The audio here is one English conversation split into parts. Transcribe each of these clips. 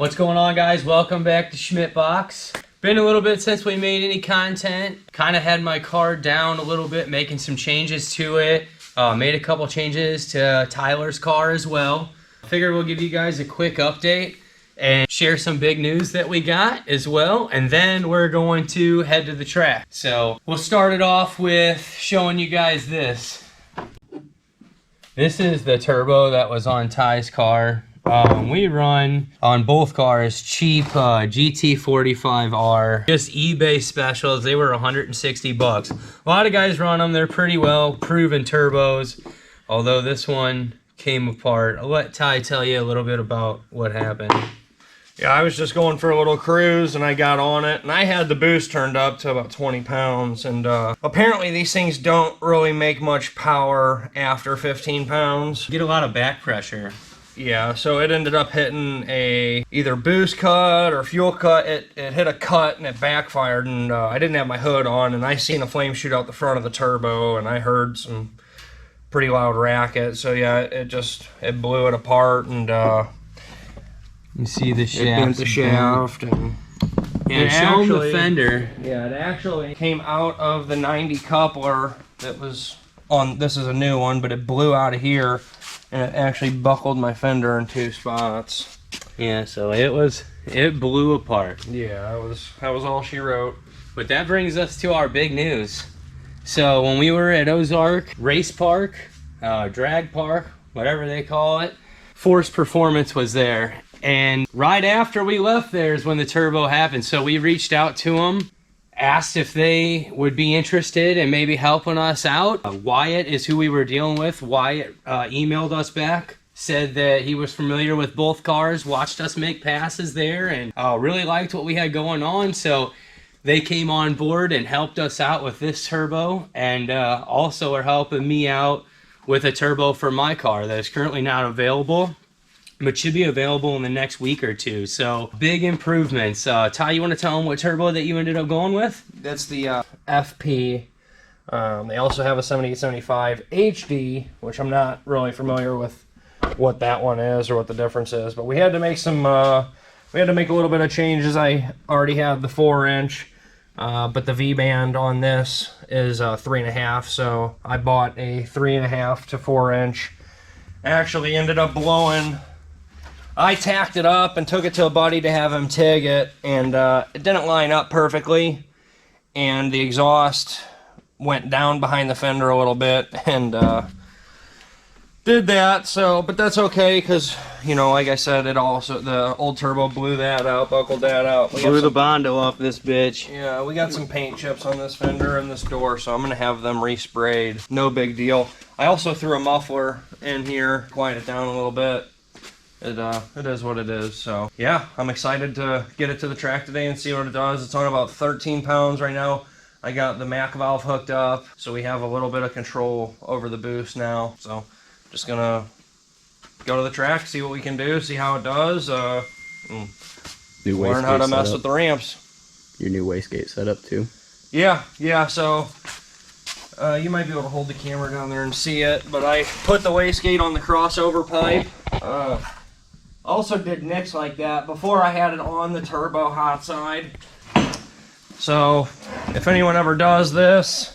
What's going on, guys? Welcome back to Schmidt Box. Been a little bit since we made any content. Kind of had my car down a little bit, making some changes to it. Made a couple changes to Tyler's car as well. Figured we'll give you guys a quick update and share some big news that we got as well. And then we're going to head to the track. So we'll start it off with showing you guys this. This is the turbo that was on Ty's car. We run on both cars cheap GT45R, just eBay specials. They were 160 bucks. A lot of guys run them. They're pretty well proven turbos, although this one came apart. I'll let Ty tell you a little bit about what happened. Yeah, I was just going for a little cruise and I got on it and I had the boost turned up to about 20 pounds and apparently these things don't really make much power after 15 pounds. Get a lot of back pressure. Yeah, so it ended up hitting a either boost cut or fuel cut. It hit a cut and it backfired, and I didn't have my hood on, and I seen a flame shoot out the front of the turbo, and I heard some pretty loud racket. So yeah, it blew it apart, and you see the shaft. It bent the shaft, and show them the fender. Yeah, it actually came out of the 90 coupler that was on. This is a new one, but it blew out of here. And it actually buckled my fender in 2 spots. Yeah, so it blew apart. Yeah, that was all she wrote. But that brings us to our big news. So when we were at Ozark Race Park, Drag Park, whatever they call it, Force Performance was there. And right after we left there is when the turbo happened. So we reached out to them, asked if they would be interested in maybe helping us out. Wyatt is who we were dealing with. Wyatt emailed us back, said that he was familiar with both cars, watched us make passes there, and really liked what we had going on. So they came on board and helped us out with this turbo, and also are helping me out with a turbo for my car that is currently not available, but should be available in the next week or two. So big improvements. Ty, you want to tell them what turbo that you ended up going with? That's the FP. They also have a 7875 HD, which I'm not really familiar with what that one is or what the difference is. But we had to make some. We had to make a little bit of changes. I already have the 4-inch, but the V band on this is 3.5. So I bought a 3.5 to 4-inch. Actually ended up blowing. I tacked it up and took it to a buddy to have him TIG it, and it didn't line up perfectly, and the exhaust went down behind the fender a little bit, and did that. So, but that's okay, because, you know, like I said, the old turbo blew that out, buckled that out. Blew the Bondo off this bitch. Yeah, we got some paint chips on this fender and this door, so I'm going to have them resprayed. No big deal. I also threw a muffler in here, quiet it down a little bit. It is what it is. So yeah, I'm excited to get it to the track today and see what it does. It's on about 13 pounds right now. I got the Mac valve hooked up, so we have a little bit of control over the boost now. So just gonna go to the track, see what we can do, see how it does. Learn how to mess with the ramps. Your new wastegate setup too. Yeah. So you might be able to hold the camera down there and see it, but I put the wastegate on the crossover pipe. Also did nicks like that before I had it on the turbo hot side. So if anyone ever does this,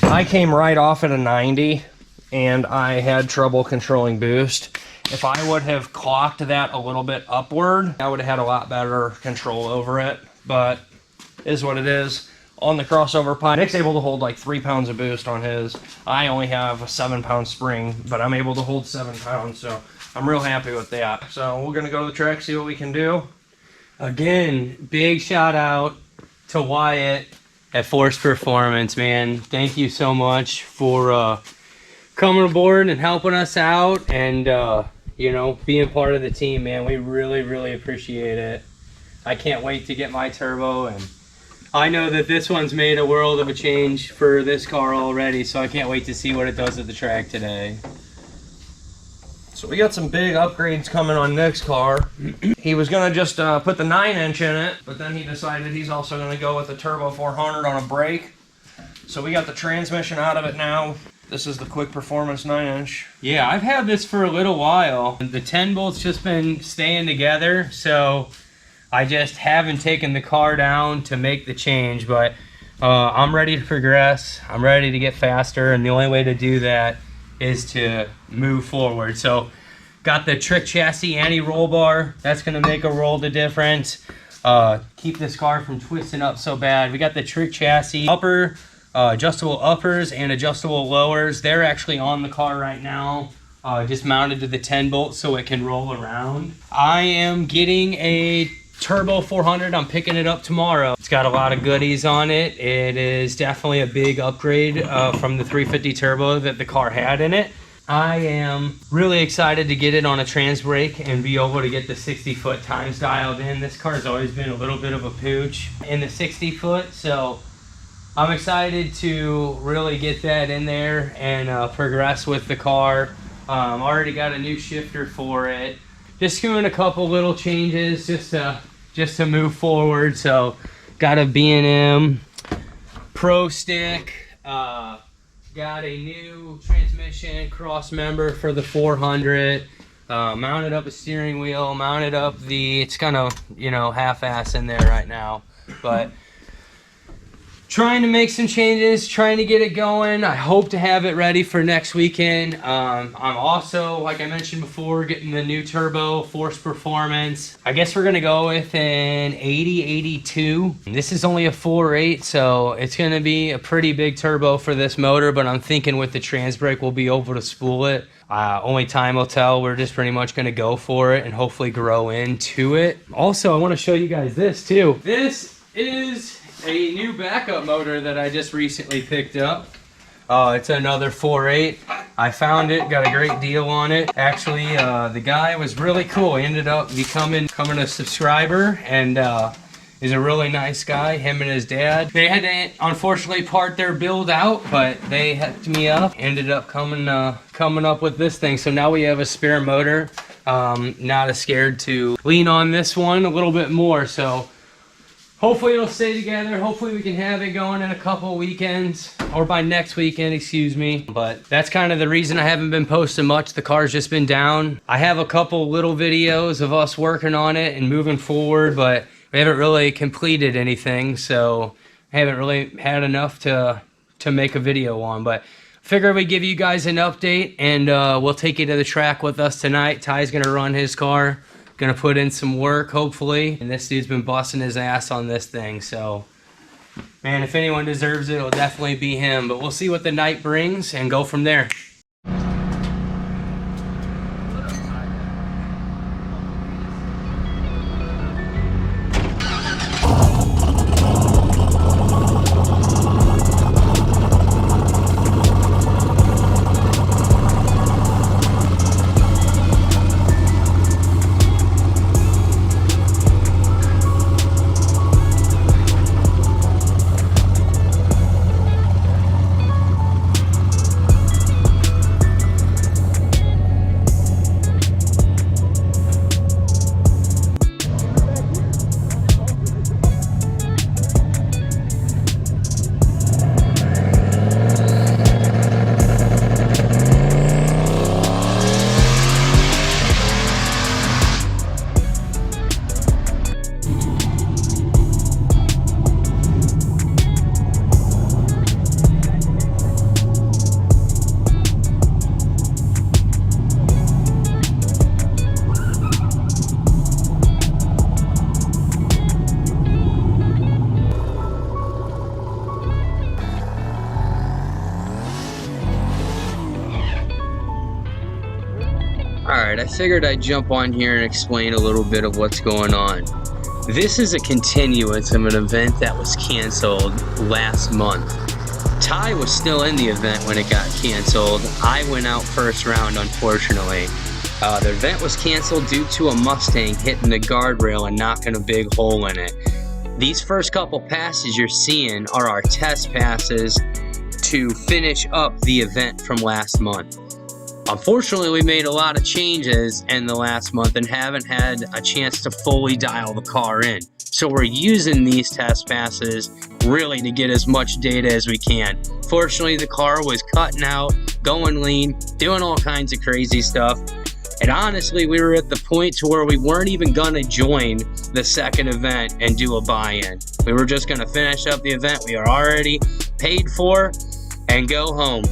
I came right off at a 90 and I had trouble controlling boost. If I would have clocked that a little bit upward, I would have had a lot better control over it, but it is what it is. On the crossover pipe, Nick's able to hold like 3 pounds of boost on his. I only have a 7-pound spring, but I'm able to hold 7 pounds, so I'm real happy with that. So we're gonna go to the track, see what we can do. Again, big shout out to Wyatt at Force Performance, man. Thank you so much for coming aboard and helping us out, and you know, being part of the team, man. We really appreciate it. I can't wait to get my turbo, and I know that this one's made a world of a change for this car already, so I can't wait to see what it does at the track today. So we got some big upgrades coming on Nick's car. He was gonna just put the 9-inch in it, but then he decided he's also gonna go with the Turbo 400 on a brake. So we got the transmission out of it now. This is the Quick Performance 9-inch. Yeah, I've had this for a little while. The 10 bolts just been staying together, so I just haven't taken the car down to make the change, but I'm ready to progress. I'm ready to get faster, and the only way to do that is to move forward. So got the trick chassis anti-roll bar. That's gonna make a world of difference. Keep this car from twisting up so bad. We got the trick chassis upper, adjustable uppers and adjustable lowers. They're actually on the car right now, just mounted to the 10 bolts so it can roll around. I am getting a Turbo 400. I'm picking it up tomorrow. It's got a lot of goodies on it. It is definitely a big upgrade from the 350 Turbo that the car had in it. I am really excited to get it on a trans brake and be able to get the 60-foot times dialed in. This car's always been a little bit of a pooch in the 60-foot, so I'm excited to really get that in there and progress with the car. Already got a new shifter for it. Just doing a couple little changes just to move forward. So got a B&M Pro stick. Got a new transmission cross member for the 400. Mounted up a steering wheel. Mounted up the. It's kind of, you know, half-ass in there right now, but trying to make some changes, trying to get it going. I hope to have it ready for next weekend. I'm also, like I mentioned before, getting the new turbo, Force Performance. I guess we're gonna go with an 8082. This is only a 4.8, so it's gonna be a pretty big turbo for this motor, but I'm thinking with the trans brake we'll be able to spool it. Only time will tell. We're just pretty much gonna go for it and hopefully grow into it. Also, I wanna show you guys this too. This is a new backup motor that I just recently picked up. It's another 4.8. I found it, got a great deal on it. Actually, the guy was really cool. He ended up becoming a subscriber, and is a really nice guy, him and his dad. They had to unfortunately part their build out, but they hooked me up. Ended up coming up with this thing. So now we have a spare motor. Not as scared to lean on this one a little bit more. So hopefully it'll stay together. Hopefully we can have it going in a couple weekends, or by next weekend, excuse me. But that's kind of the reason I haven't been posting much. The car's just been down. I have a couple little videos of us working on it and moving forward, but we haven't really completed anything, so I haven't really had enough to make a video on. But figure we'd give you guys an update, and we'll take you to the track with us tonight. Ty's gonna run his car. Gonna put in some work, hopefully. And this dude's been busting his ass on this thing, so man, if anyone deserves it, it'll definitely be him. But we'll see what the night brings and go from there. Alright, I figured I'd jump on here and explain a little bit of what's going on. This is a continuance of an event that was canceled last month. Ty was still in the event when it got canceled. I went out first round, unfortunately. The event was canceled due to a Mustang hitting the guardrail and knocking a big hole in it. These first couple passes you're seeing are our test passes to finish up the event from last month. Unfortunately, we made a lot of changes in the last month and haven't had a chance to fully dial the car in. So we're using these test passes really to get as much data as we can. Fortunately, the car was cutting out, going lean, doing all kinds of crazy stuff. And honestly, we were at the point to where we weren't even gonna join the second event and do a buy-in. We were just gonna finish up the event we are already paid for and go home.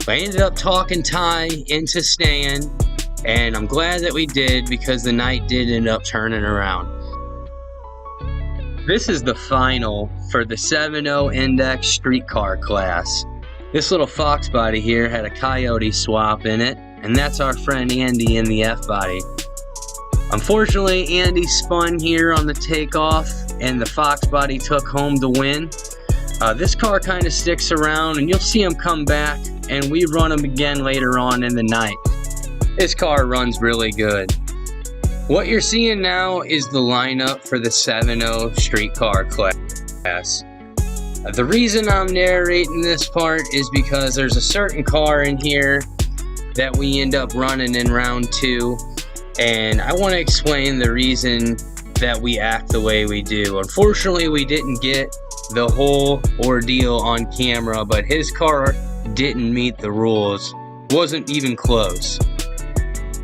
I ended up talking Ty into staying, and I'm glad that we did because the night did end up turning around. This is the final for the 7.0 index streetcar class. This little Fox body here had a Coyote swap in it, and that's our friend Andy in the F body. Unfortunately, Andy spun here on the takeoff, and the Fox body took home the win. This car kind of sticks around, and you'll see him come back, and we run him again later on in the night. This car runs really good. What you're seeing now is the lineup for the 7.0 streetcar class. The reason I'm narrating this part is because there's a certain car in here that we end up running in round 2, and I want to explain the reason that we act the way we do. Unfortunately, we didn't get the whole ordeal on camera, but his car didn't meet the rules, wasn't even close,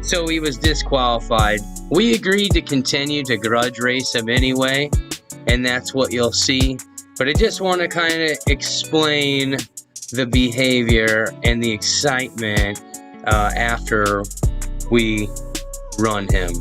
so he was disqualified. We agreed to continue to grudge race him anyway, and that's what you'll see. But I just want to kind of explain the behavior and the excitement after we run him.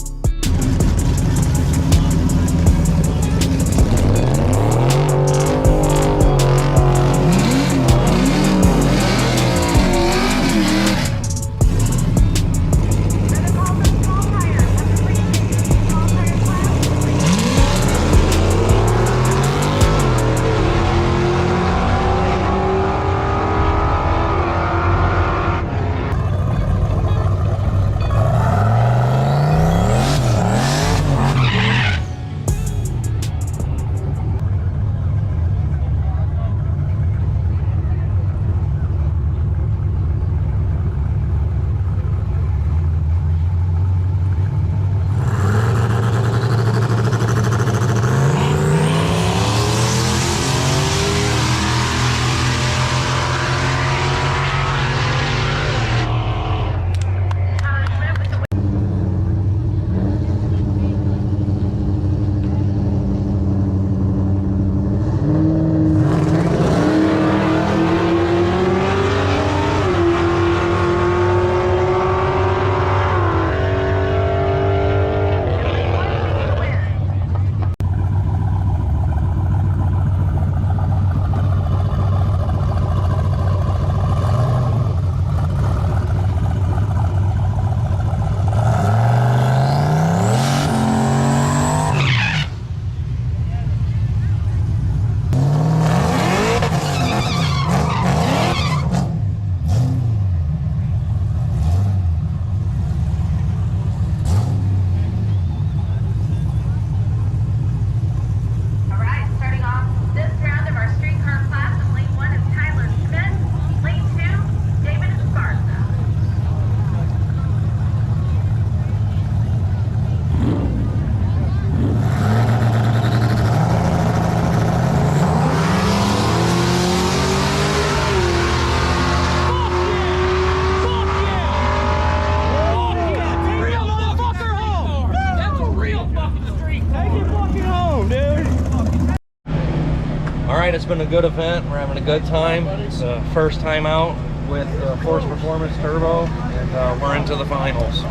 Alright, it's been a good event. We're having a good time. It's the first time out with Force Performance Turbo, and we're into the finals.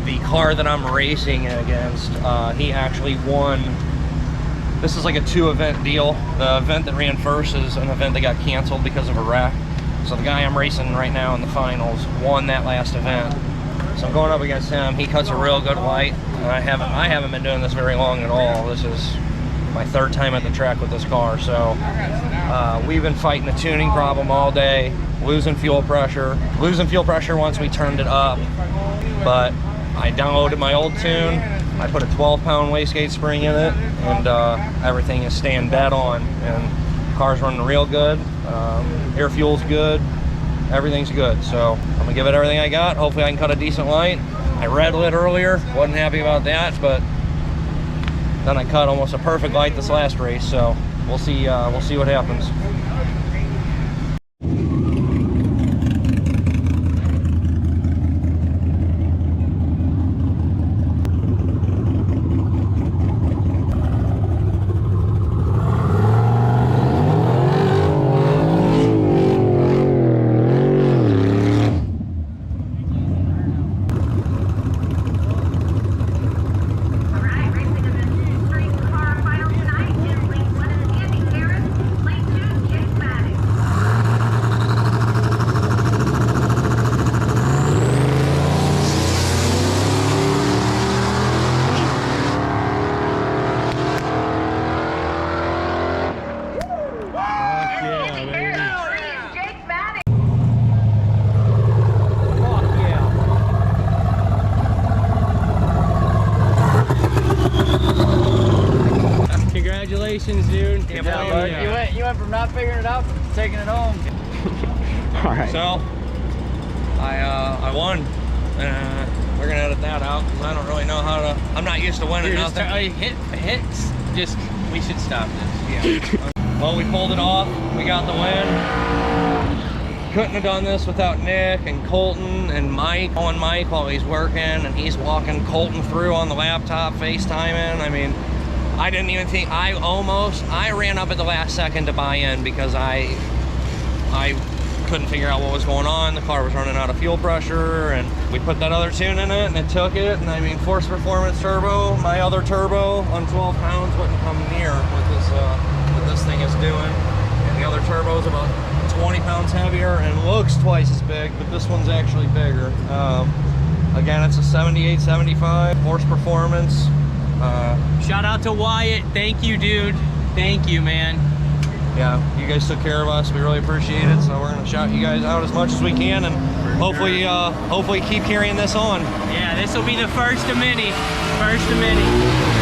The car that I'm racing against, he actually won. This is like a 2-event deal. The event that ran first is an event that got canceled because of a wreck. So the guy I'm racing right now in the finals won that last event. So I'm going up against him. He cuts a real good light. I haven't been doing this very long at all. This is my 3rd time at the track with this car. So we've been fighting the tuning problem all day, losing fuel pressure once we turned it up. But I downloaded my old tune. I put a 12-pound wastegate spring in it, and everything is staying dead on. And the car's running real good. Air fuel's good. everything's good. So I'm gonna give it everything I got. Hopefully I can cut a decent light. I red lit earlier, wasn't happy about that, but then I cut almost a perfect light this last race. So we'll see what happens. Congratulations, dude. You went from not figuring it out to taking it home. All right. So I won. We're gonna edit that out because I don't really know how to. I'm not used to winning nothing. Hits. Just we should stop this. Yeah. Well, we pulled it off. We got the win. Couldn't have done this without Nick and Colton and Mike. On Mike while he's working, and he's walking Colton through on the laptop, FaceTiming. I mean, I didn't even think, I ran up at the last second to buy in because I couldn't figure out what was going on. The car was running out of fuel pressure, and we put that other tune in it and it took it. And I mean, Force Performance turbo, my other turbo on 12 pounds wouldn't come near what this thing is doing. And the other turbo is about 20 pounds heavier and looks twice as big, but this one's actually bigger. Again, it's a 78, 75 Force Performance. Shout out to Wyatt. Thank you, dude. Thank you, man. Yeah, you guys took care of us. We really appreciate it. So we're gonna shout you guys out as much as we can, and hopefully keep carrying this on. Yeah, this will be the first of many. First of many.